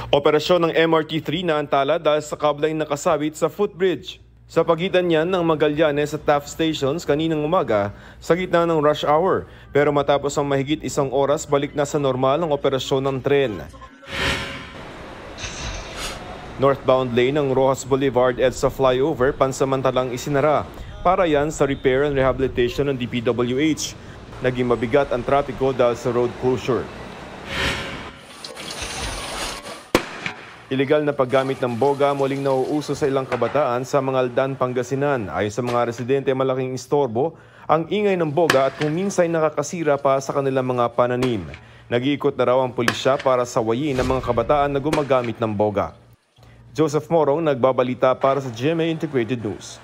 Operasyon ng MRT-3 na antala dahil sa kablay nakasabit sa footbridge. Sa pagitan niyan ng Magallanes at Taft Stations kaninang umaga sa gitna ng rush hour. Pero matapos ang mahigit 1 oras, balik na sa normal ang operasyon ng tren. Northbound lane ng Rojas Boulevard EDSA flyover pansamantalang isinara para yan sa repair and rehabilitation ng DPWH. Naging mabigat ang trapiko dahil sa road closure. Ilegal na paggamit ng boga muling nauuso sa ilang kabataan sa mga Aldan, Pangasinan. Ayon sa mga residente, malaking istorbo ang ingay ng boga at kung minsan nakakasira pa sa kanilang mga pananim. Nag-iikot na raw ang pulisya para sawayin ang mga kabataan na gumagamit ng boga. Joseph Morong, nagbabalita para sa GMA Integrated News.